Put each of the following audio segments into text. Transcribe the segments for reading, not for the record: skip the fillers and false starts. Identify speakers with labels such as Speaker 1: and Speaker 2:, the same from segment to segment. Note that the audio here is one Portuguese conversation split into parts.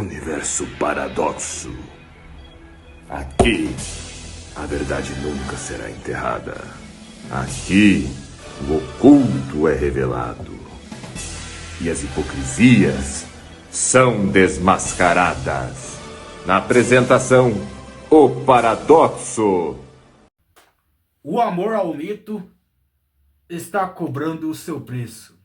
Speaker 1: Universo Paradoxo. Aqui, a verdade nunca será enterrada. Aqui, o oculto é revelado. E as hipocrisias são desmascaradas. Na apresentação, O Paradoxo.
Speaker 2: O amor ao mito está cobrando o seu preço.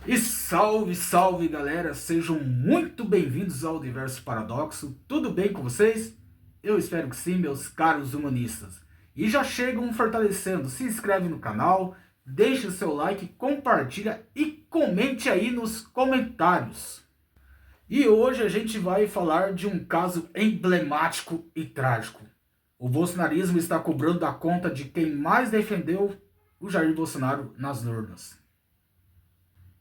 Speaker 2: E salve, salve galera, sejam muito bem-vindos ao Universo Paradoxo. Tudo bem com vocês? Eu espero que sim, meus caros humanistas. E já chegam fortalecendo, se inscreve no canal, deixe o seu like, compartilha e comente aí nos comentários. E hoje a gente vai falar de um caso emblemático e trágico. O bolsonarismo está cobrando a conta de quem mais defendeu o Jair Bolsonaro nas urnas.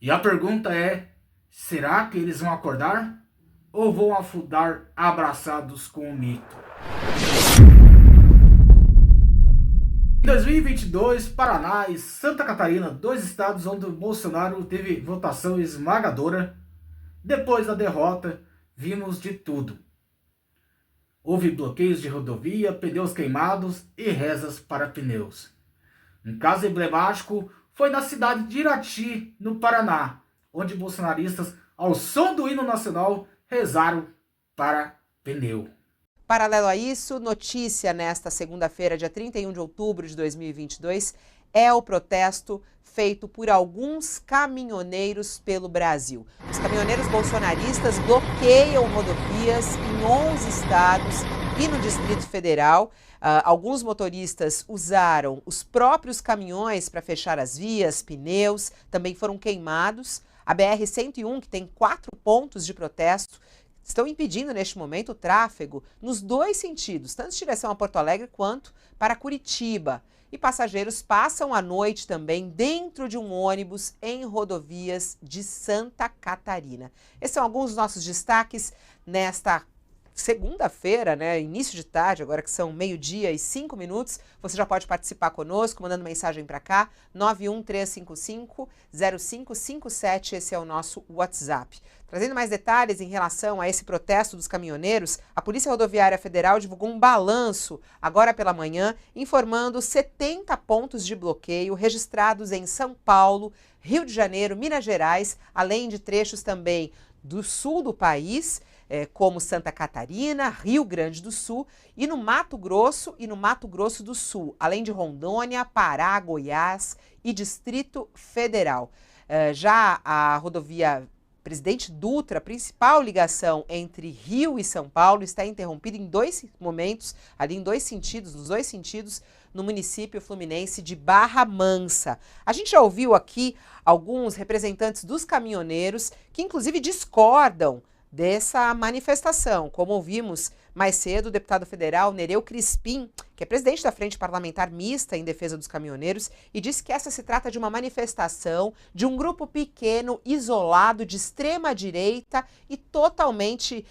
Speaker 2: E a pergunta é, será que eles vão acordar ou vão afundar abraçados com o mito? Em 2022, Paraná e Santa Catarina, dois estados onde o Bolsonaro teve votação esmagadora. Depois da derrota, vimos de tudo. Houve bloqueios de rodovia, pneus queimados e rezas para pneus. Um caso emblemático foi na cidade de Irati, no Paraná, onde bolsonaristas, ao som do hino nacional, rezaram para pneu.
Speaker 3: Paralelo a isso, notícia nesta segunda-feira, dia 31 de outubro de 2022, é o protesto feito por alguns caminhoneiros pelo Brasil. Os caminhoneiros bolsonaristas bloqueiam rodovias em 11 estados e no Distrito Federal. Alguns motoristas usaram os próprios caminhões para fechar as vias, pneus, também foram queimados. A BR-101, que tem 4 pontos de protesto, estão impedindo neste momento o tráfego nos dois sentidos, tanto de direção a Porto Alegre quanto para Curitiba. E passageiros passam a noite também dentro de um ônibus em rodovias de Santa Catarina. Esses são alguns dos nossos destaques nesta segunda-feira, né? Início de tarde, agora que são 12:05. Você já pode participar conosco, mandando mensagem para cá, 91355-0557, esse é o nosso WhatsApp. Trazendo mais detalhes em relação a esse protesto dos caminhoneiros, a Polícia Rodoviária Federal divulgou um balanço agora pela manhã, informando 70 pontos de bloqueio registrados em São Paulo, Rio de Janeiro, Minas Gerais, além de trechos também do sul do país, como Santa Catarina, Rio Grande do Sul e no Mato Grosso do Sul, além de Rondônia, Pará, Goiás e Distrito Federal. Já a rodovia Presidente Dutra, a principal ligação entre Rio e São Paulo, está interrompida em dois momentos, ali em dois sentidos, nos dois sentidos, no município fluminense de Barra Mansa. A gente já ouviu aqui alguns representantes dos caminhoneiros que inclusive discordam dessa manifestação, como ouvimos mais cedo o deputado federal Nereu Crispim, que é presidente da Frente Parlamentar Mista em Defesa dos Caminhoneiros, e disse que essa se trata de uma manifestação de um grupo pequeno, isolado, de extrema-direita e totalmente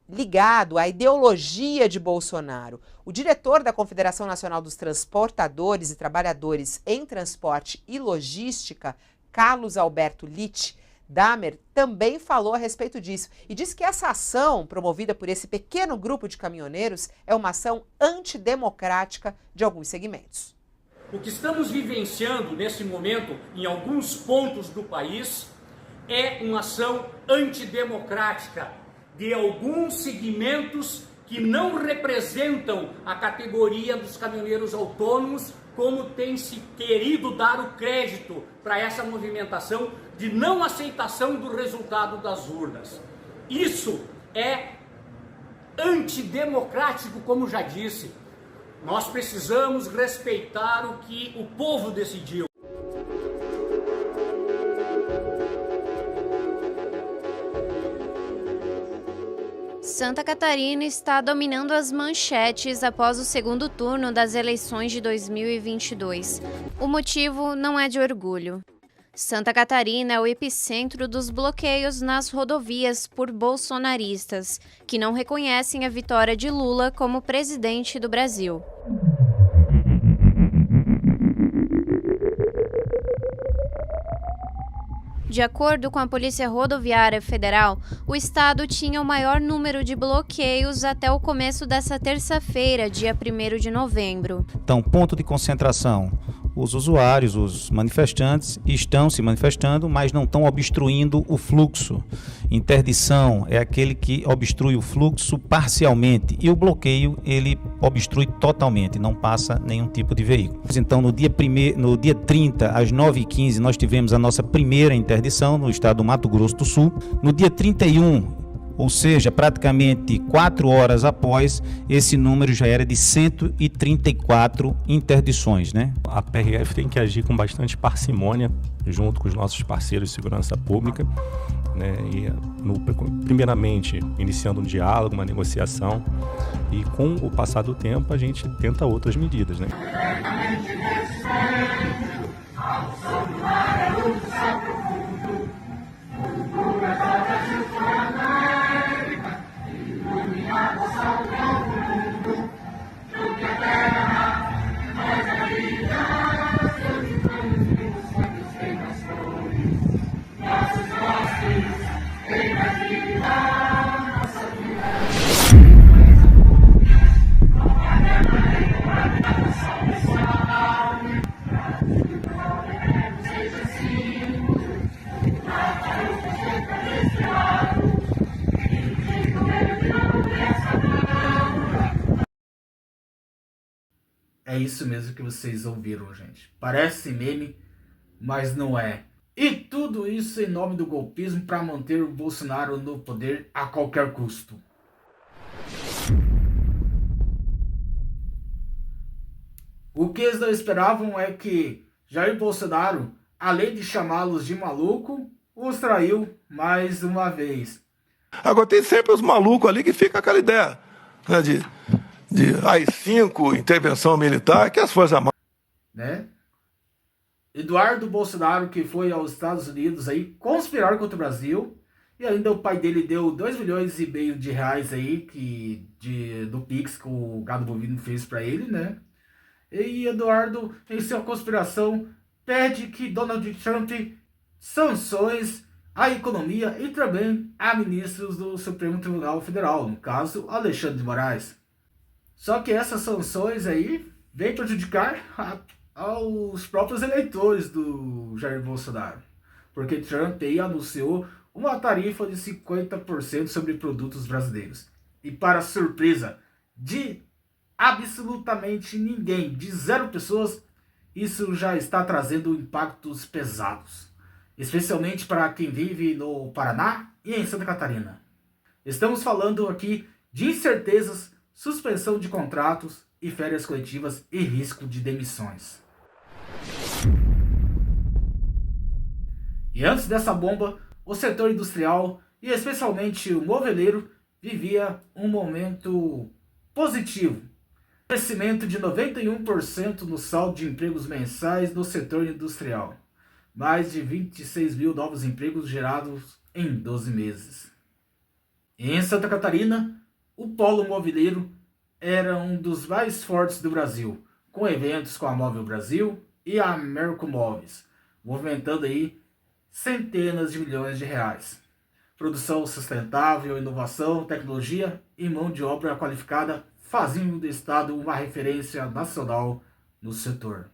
Speaker 3: ligado à ideologia de Bolsonaro. O diretor da Confederação Nacional dos Transportadores e Trabalhadores em Transporte e Logística, Carlos Alberto Litt Damer, também falou a respeito disso e disse que essa ação promovida por esse pequeno grupo de caminhoneiros é uma ação antidemocrática de alguns segmentos.
Speaker 4: O que estamos vivenciando nesse momento em alguns pontos do país é uma ação antidemocrática de alguns segmentos que não representam a categoria dos caminhoneiros autônomos, como tem se querido dar o crédito para essa movimentação de não aceitação do resultado das urnas. Isso é antidemocrático, como já disse. Nós precisamos respeitar o que o povo decidiu.
Speaker 5: Santa Catarina está dominando as manchetes após o segundo turno das eleições de 2022. O motivo não é de orgulho. Santa Catarina é o epicentro dos bloqueios nas rodovias por bolsonaristas, que não reconhecem a vitória de Lula como presidente do Brasil. De acordo com a Polícia Rodoviária Federal, o estado tinha o maior número de bloqueios até o começo dessa terça-feira, dia 1º de novembro.
Speaker 6: Então, ponto de concentração. Os usuários, os manifestantes estão se manifestando, mas não estão obstruindo o fluxo. Interdição é aquele que obstrui o fluxo parcialmente e o bloqueio ele obstrui totalmente, não passa nenhum tipo de veículo. Então, no dia 30, às 9h15, nós tivemos a nossa primeira interdição no estado do Mato Grosso do Sul. No dia 31, ou seja, praticamente 4 horas após, esse número já era de 134 interdições, né?
Speaker 7: A PRF tem que agir com bastante parcimônia, junto com os nossos parceiros de segurança pública, né? Primeiramente, iniciando um diálogo, uma negociação, e com o passar do tempo a gente tenta outras medidas, né?
Speaker 2: É isso mesmo que vocês ouviram, gente. Parece meme, mas não é. E tudo isso em nome do golpismo para manter o Bolsonaro no poder a qualquer custo. O que eles não esperavam é que Jair Bolsonaro, além de chamá-los de maluco, os traiu mais uma vez.
Speaker 8: Agora tem sempre os malucos ali que fica aquela ideia, né, de AI-5, intervenção militar, que as Forças Armadas...
Speaker 2: Né? Eduardo Bolsonaro, que foi aos Estados Unidos aí conspirar contra o Brasil, e ainda o pai dele deu 2,5 milhões de reais aí do Pix que o gado bovino fez para ele, né? E Eduardo, em sua conspiração, pede que Donald Trump sanções à economia e também a ministros do Supremo Tribunal Federal, no caso, Alexandre de Moraes. Só que essas sanções aí vêm prejudicar aos próprios eleitores do Jair Bolsonaro, porque Trump aí anunciou uma tarifa de 50% sobre produtos brasileiros. E para surpresa de absolutamente ninguém, de 0 pessoas, isso já está trazendo impactos pesados, especialmente para quem vive no Paraná e em Santa Catarina. Estamos falando aqui de incertezas, suspensão de contratos e férias coletivas e risco de demissões. E antes dessa bomba, o setor industrial e especialmente o moveleiro vivia um momento positivo. Crescimento de 91% no saldo de empregos mensais no setor industrial. Mais de 26 mil novos empregos gerados em 12 meses. E em Santa Catarina, o polo moveleiro era um dos mais fortes do Brasil, com eventos com a Móvel Brasil e a Mercomóveis, movimentando aí centenas de milhões de reais. Produção sustentável, inovação, tecnologia e mão de obra qualificada fazendo do Estado uma referência nacional no setor.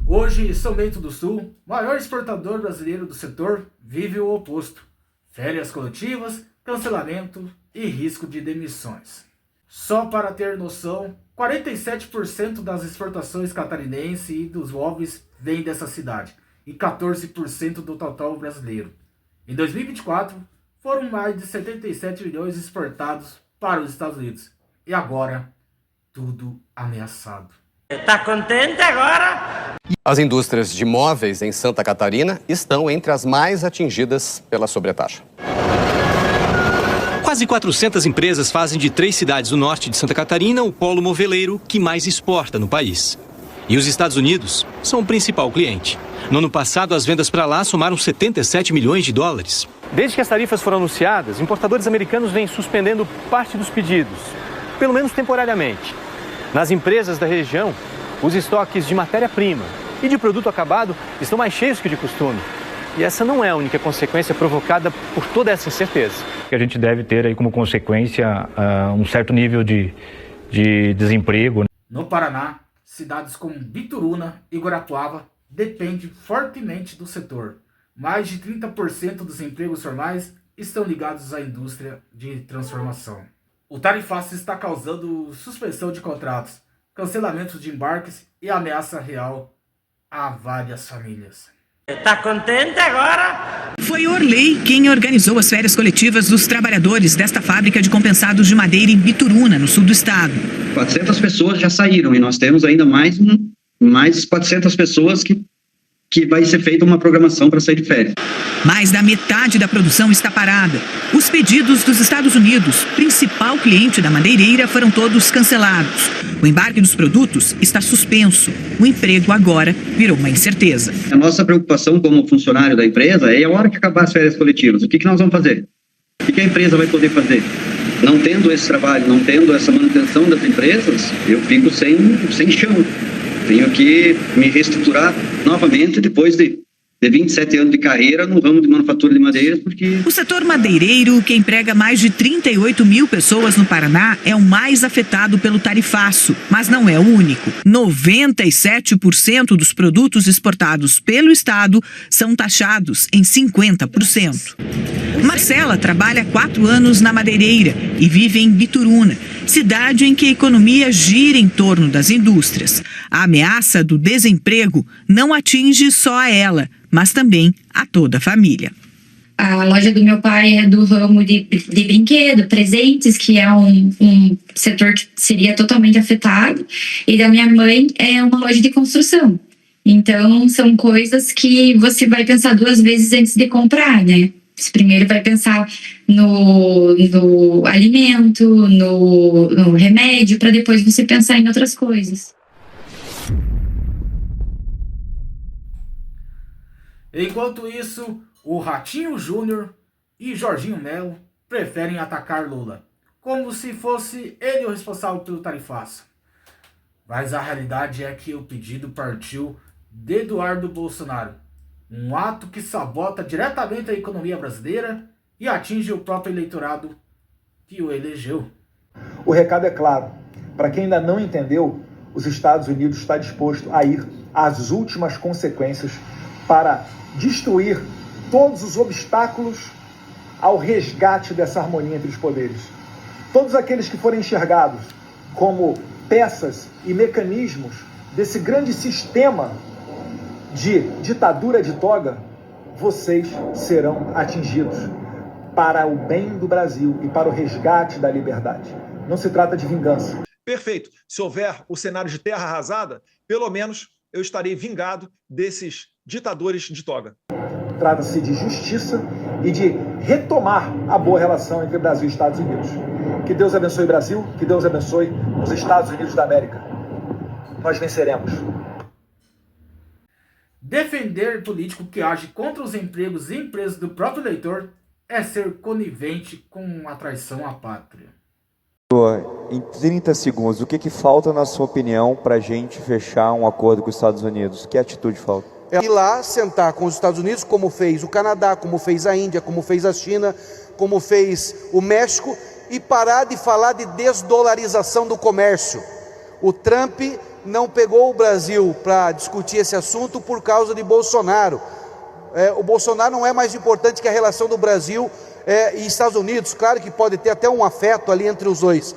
Speaker 2: Hoje, São Bento do Sul, maior exportador brasileiro do setor, vive o oposto. Férias coletivas, cancelamento e risco de demissões. Só para ter noção, 47% das exportações catarinenses e dos móveis vêm dessa cidade e 14% do total brasileiro. Em 2024, foram mais de 77 milhões exportados para os Estados Unidos. E agora, tudo ameaçado.
Speaker 9: Tá contente agora?
Speaker 10: As indústrias de móveis em Santa Catarina estão entre as mais atingidas pela sobretaxa.
Speaker 11: Quase 400 empresas fazem de 3 cidades do norte de Santa Catarina o polo moveleiro que mais exporta no país. E os Estados Unidos são o principal cliente. No ano passado, as vendas para lá somaram 77 milhões de dólares.
Speaker 12: Desde que as tarifas foram anunciadas, importadores americanos vêm suspendendo parte dos pedidos, pelo menos temporariamente. Nas empresas da região, os estoques de matéria-prima e de produto acabado estão mais cheios que de costume. E essa não é a única consequência provocada por toda essa incerteza.
Speaker 13: A gente deve ter aí como consequência um certo nível de desemprego.
Speaker 2: No Paraná, cidades como Bituruna e Guarapuava dependem fortemente do setor. Mais de 30% dos empregos formais estão ligados à indústria de transformação. O tarifaço está causando suspensão de contratos, cancelamentos de embarques e ameaça real a várias famílias.
Speaker 9: Tá contente agora?
Speaker 14: Foi Orley quem organizou as férias coletivas dos trabalhadores desta fábrica de compensados de madeira em Bituruna, no sul do estado.
Speaker 15: 400 pessoas já saíram e nós temos ainda mais 400 pessoas que vai ser feita uma programação para sair de férias.
Speaker 14: Mais da metade da produção está parada. Os pedidos dos Estados Unidos, principal cliente da madeireira, foram todos cancelados. O embarque dos produtos está suspenso. O emprego agora virou uma incerteza.
Speaker 15: A nossa preocupação como funcionário da empresa é a hora que acabar as férias coletivas. O que nós vamos fazer? O que a empresa vai poder fazer? Não tendo esse trabalho, não tendo essa manutenção das empresas, eu fico sem chão. Tenho que me reestruturar novamente depois de 27 anos de carreira no ramo de manufatura de madeiras, porque...
Speaker 14: O setor madeireiro, que emprega mais de 38 mil pessoas no Paraná, é o mais afetado pelo tarifaço, mas não é o único. 97% dos produtos exportados pelo estado são taxados em 50%. Marcela trabalha há 4 anos na madeireira e vive em Bituruna, cidade em que a economia gira em torno das indústrias. A ameaça do desemprego não atinge só a ela, mas também a toda a família.
Speaker 16: A loja do meu pai é do ramo de brinquedo, presentes, que é um setor que seria totalmente afetado. E da minha mãe é uma loja de construção. Então, são coisas que você vai pensar 2 vezes antes de comprar, né? Você primeiro vai pensar no alimento, no remédio, para depois você pensar em outras coisas.
Speaker 2: Enquanto isso, o Ratinho Júnior e Jorginho Melo preferem atacar Lula, como se fosse ele o responsável pelo tarifaço. Mas a realidade é que o pedido partiu de Eduardo Bolsonaro, um ato que sabota diretamente a economia brasileira e atinge o próprio eleitorado que o elegeu.
Speaker 17: O recado é claro. Para quem ainda não entendeu, os Estados Unidos está disposto a ir às últimas consequências para destruir todos os obstáculos ao resgate dessa harmonia entre os poderes. Todos aqueles que forem enxergados como peças e mecanismos desse grande sistema de ditadura de toga, vocês serão atingidos para o bem do Brasil e para o resgate da liberdade. Não se trata de vingança.
Speaker 18: Perfeito. Se houver o cenário de terra arrasada, pelo menos eu estarei vingado desses ditadores de toga.
Speaker 17: Trata-se de justiça e de retomar a boa relação entre Brasil e Estados Unidos. Que Deus abençoe o Brasil, que Deus abençoe os Estados Unidos da América. Nós venceremos.
Speaker 2: Defender político que age contra os empregos e empresas do próprio eleitor é ser conivente com a traição à pátria.
Speaker 19: Em 30 segundos, o que falta, na sua opinião, para a gente fechar um acordo com os Estados Unidos? Que atitude falta?
Speaker 20: É ir lá, sentar com os Estados Unidos, como fez o Canadá, como fez a Índia, como fez a China, como fez o México, e parar de falar de desdolarização do comércio. O Trump não pegou o Brasil para discutir esse assunto por causa de Bolsonaro. O Bolsonaro não é mais importante que a relação do Brasil e Estados Unidos. Claro que pode ter até um afeto ali entre os dois,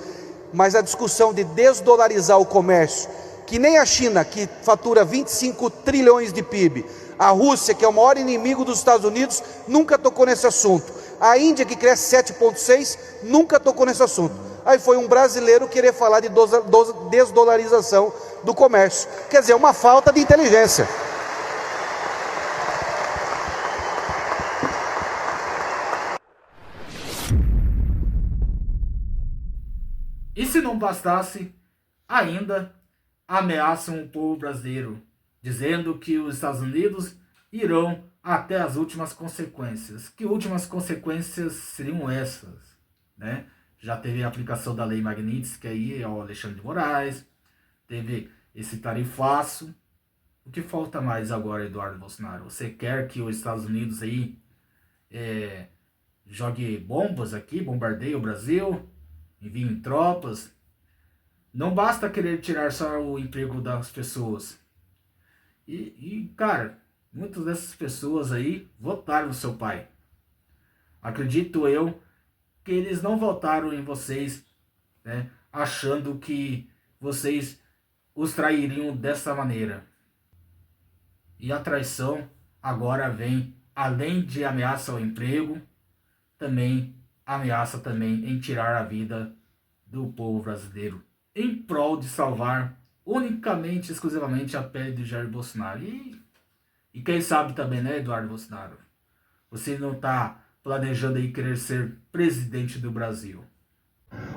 Speaker 20: mas a discussão de desdolarizar o comércio, que nem a China, que fatura 25 trilhões de PIB, a Rússia, que é o maior inimigo dos Estados Unidos, nunca tocou nesse assunto. A Índia, que cresce 7,6, nunca tocou nesse assunto. Aí foi um brasileiro querer falar de desdolarização do comércio. Quer dizer, uma falta de inteligência.
Speaker 2: E se não bastasse, ainda ameaçam o povo brasileiro, dizendo que os Estados Unidos irão até as últimas consequências. Que últimas consequências seriam essas, né? Já teve a aplicação da Lei Magnitsky, que aí é o Alexandre de Moraes, teve esse tarifaço. O que falta mais agora, Eduardo Bolsonaro? Você quer que os Estados Unidos aí jogue bombas aqui, bombardeie o Brasil, envie tropas? Não basta querer tirar só o emprego das pessoas. Cara, muitas dessas pessoas aí votaram no seu pai. Acredito eu que eles não votaram em vocês, né, achando que vocês os trairiam dessa maneira. E a traição agora vem, além de ameaça ao emprego, também ameaça também em tirar a vida do povo brasileiro, em prol de salvar unicamente, exclusivamente a pele de Jair Bolsonaro. E quem sabe também, né, Eduardo Bolsonaro? Você não está planejando aí querer ser presidente do Brasil.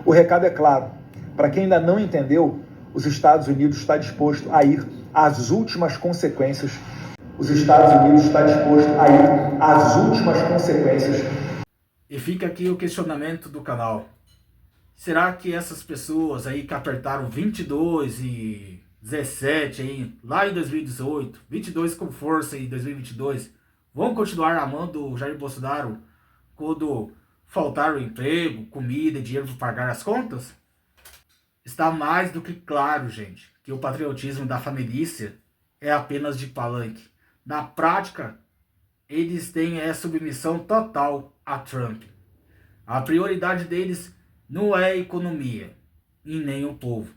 Speaker 17: O recado é claro. Para quem ainda não entendeu, os Estados Unidos está disposto a ir às últimas consequências. Os Estados Unidos está disposto a ir às últimas consequências.
Speaker 2: E fica aqui o questionamento do canal. Será que essas pessoas aí que apertaram 22 e 17 aí, lá em 2018, 22 com força em 2022, vão continuar amando o Jair Bolsonaro quando faltar o emprego, comida e dinheiro para pagar as contas? Está mais do que claro, gente, que o patriotismo da família é apenas de palanque. Na prática, eles têm submissão total a Trump. A prioridade deles não é a economia e nem o povo.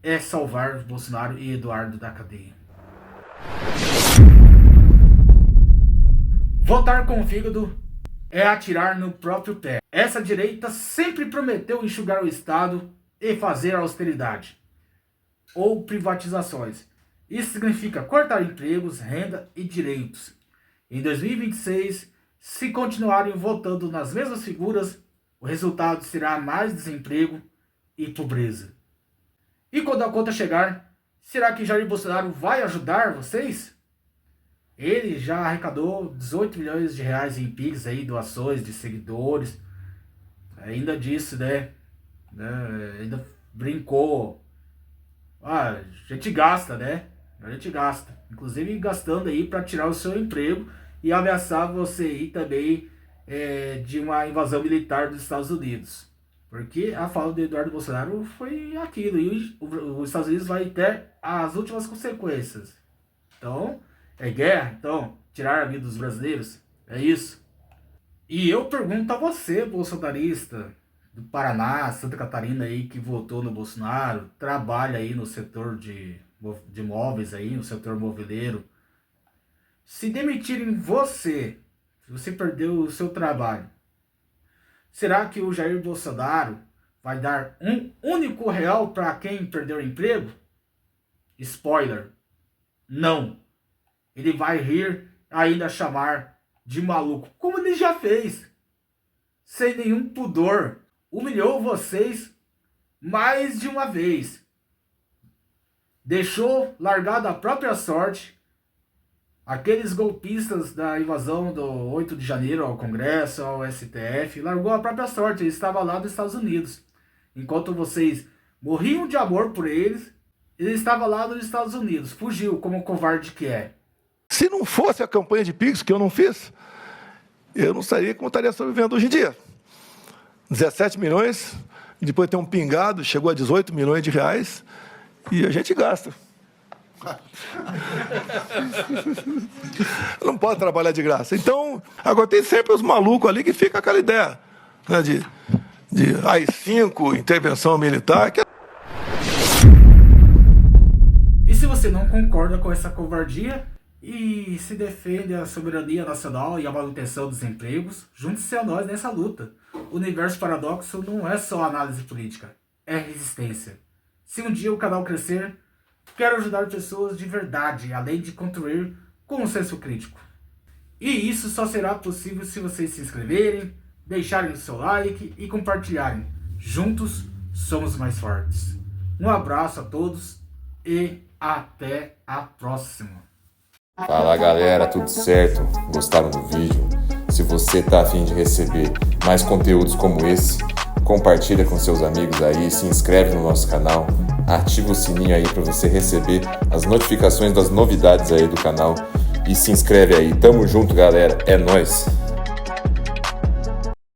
Speaker 2: É salvar Bolsonaro e Eduardo da cadeia. Votar com o fígado é atirar no próprio pé. Essa direita sempre prometeu enxugar o Estado e fazer austeridade ou privatizações. Isso significa cortar empregos, renda e direitos. Em 2026, se continuarem votando nas mesmas figuras, o resultado será mais desemprego e pobreza. E quando a conta chegar, será que Jair Bolsonaro vai ajudar vocês? Ele já arrecadou 18 milhões de reais em PIX, aí, doações de seguidores. Ainda disse, né? Ainda brincou. A gente gasta, né? A gente gasta. Inclusive gastando aí para tirar o seu emprego e ameaçar você aí também de uma invasão militar dos Estados Unidos. Porque a fala do Eduardo Bolsonaro foi aquilo. E os Estados Unidos vai ter as últimas consequências. Então, é guerra? Então, tirar a vida dos brasileiros? É isso? E eu pergunto a você, bolsonarista do Paraná, Santa Catarina aí, que votou no Bolsonaro, trabalha aí no setor de móveis aí, no setor moveleiro. Se demitirem você, se você perdeu o seu trabalho, será que o Jair Bolsonaro vai dar um único real para quem perdeu o emprego? Spoiler, não. Ele vai rir, ainda chamar de maluco, como ele já fez, sem nenhum pudor. Humilhou vocês mais de uma vez. Deixou largado a própria sorte aqueles golpistas da invasão do 8 de janeiro ao Congresso, ao STF. Largou a própria sorte, ele estava lá nos Estados Unidos. Enquanto vocês morriam de amor por eles, ele estava lá nos Estados Unidos. Fugiu como covarde que é.
Speaker 8: Se não fosse a campanha de PIX, que eu não fiz, eu não estaria como estaria sobrevivendo hoje em dia. 17 milhões, depois tem um pingado, chegou a 18 milhões de reais, e a gente gasta. Não pode trabalhar de graça. Então, agora tem sempre os malucos ali que fica aquela ideia, né, de AI-5, intervenção militar.
Speaker 2: E se você não concorda com essa covardia e se defende a soberania nacional e a manutenção dos empregos, junte-se a nós nessa luta. O Universo Paradoxo não é só análise política, é resistência. Se um dia o canal crescer, quero ajudar pessoas de verdade, além de construir com um senso crítico. E isso só será possível se vocês se inscreverem, deixarem o seu like e compartilharem. Juntos somos mais fortes. Um abraço a todos e até a próxima.
Speaker 21: Fala galera, tudo certo? Gostaram do vídeo? Se você tá a fim de receber mais conteúdos como esse, compartilha com seus amigos aí, se inscreve no nosso canal, ativa o sininho aí para você receber as notificações das novidades aí do canal e se inscreve aí. Tamo junto, galera. É nóis!